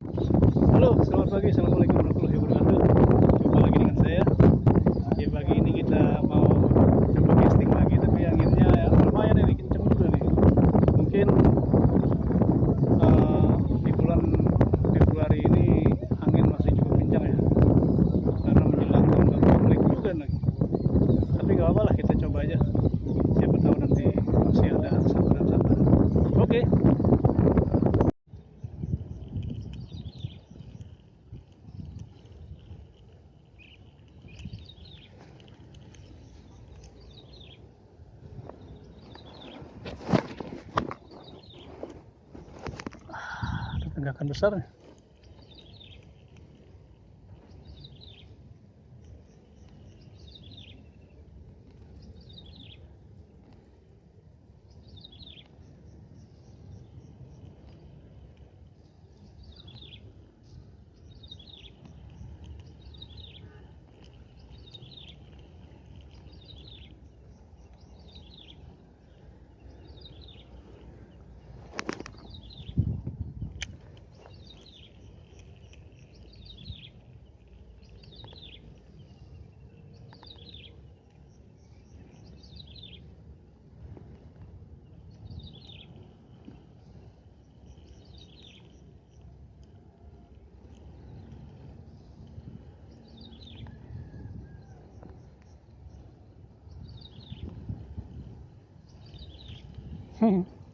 Halo, selamat pagi. Assalamualaikum warahmatullahi wabarakatuh. Jumpa lagi dengan saya. Ya, pagi ini kita mau coba casting lagi, tapi anginnya ya lumayan ini, kenceng juga nih. Mungkin di bulan Februari ini angin masih cukup kencang ya, karena menjelang tahun baru Imlek juga nih. Tapi nggak apa-apa lah, kita coba aja. Siapa tahu nanti masih ada sambaran-sambaran. Oke. Ada tenggakan besar nih.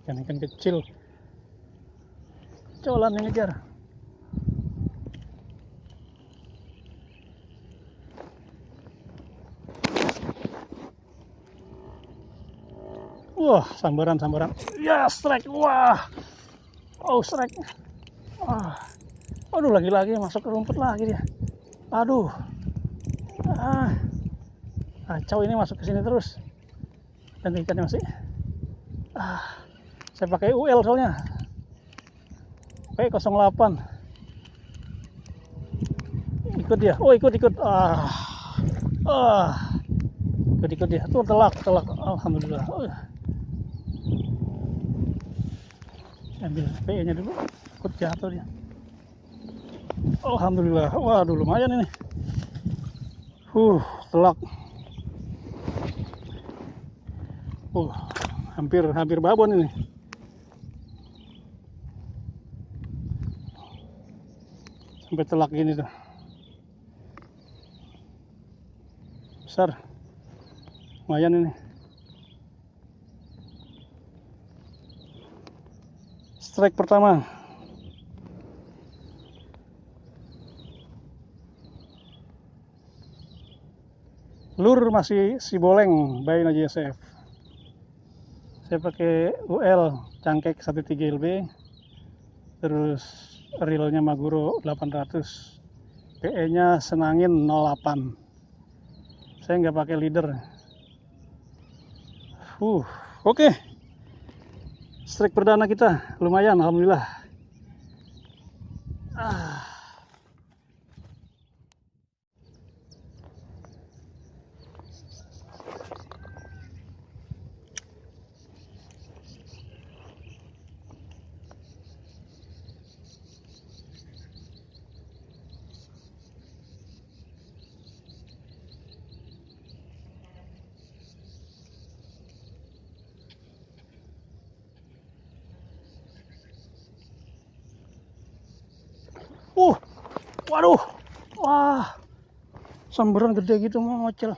Ikan-ikan kecil, colan yang ngejar. Wah, sambaran. Ya, strike. Wah. Oh, strike. Wah. Aduh, lagi-lagi masuk ke rumput lagi dia. Aduh. Ah, kacau ini, masuk ke sini terus. Dan ikannya masih. Saya pakai UL soalnya. Pakai 08. Ikut dia. Oh, ikut. Ah. Ikut dia. Tuh, telak. Alhamdulillah. Ambil PE-nya dulu. Ikut jatuh dia. Alhamdulillah. Waduh, lumayan ini. Telak. Hampir babon ini. Sampai telak gini tuh. Besar. Lumayan ini. Strike pertama. Lur masih si boleng by JSF. Saya pakai UL cangkek 13 LB. Terus reelnya Maguro 800. PE-nya Senangin 08. Saya nggak pakai leader. Oke. Strike perdana kita lumayan, alhamdulillah. Waduh. Wah. Sambaran gede gitu mau ngocel.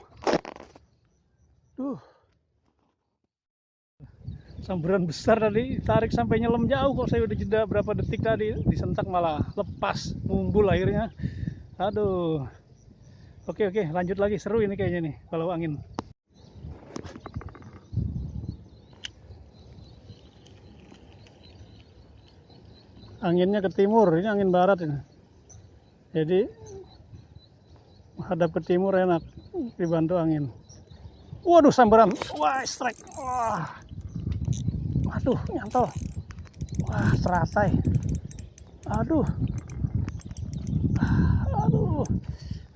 Sambaran besar tadi, tarik sampai nyelam jauh, kok saya udah jeda berapa detik tadi, disentak malah lepas, ngumpul akhirnya. Aduh. Oke, lanjut lagi, seru ini kayaknya nih kalau angin. Anginnya ke timur, ini angin barat ini. Jadi hadap ke timur enak dibantu angin. Waduh, sambaran. Wah, strike. Wah. Aduh, nyantol. Wah, teratai. Aduh.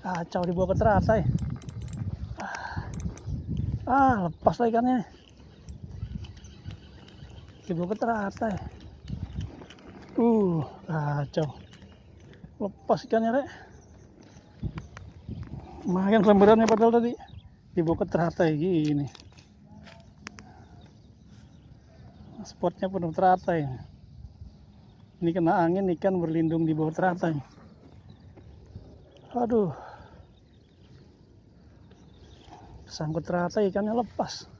Kacau, dibawa ke teratai. Lepas lah ikannya. Dibawa ke teratai. Kacau. Lepas ikannya, Rek. Lumayan lembarannya padahal tadi. Dibawa ke teratai gini. Spotnya penuh teratai. Ini kena angin, ikan berlindung di bawah teratai. Aduh. Sangkut teratai, ikannya lepas.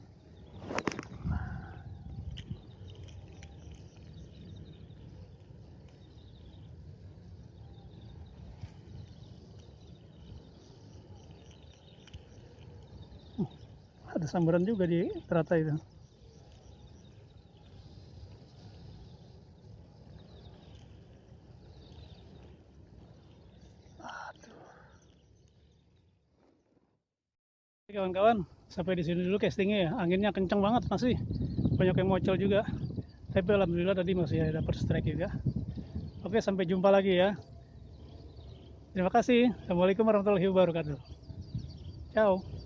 Ada sambaran juga di teratai itu. Kawan-kawan, sampai di sini dulu castingnya ya. Anginnya kencang banget masih. Banyak yang mocel juga. Tapi alhamdulillah tadi masih ada dapat strike juga. Oke, sampai jumpa lagi ya. Terima kasih. Assalamualaikum warahmatullahi wabarakatuh. Ciao.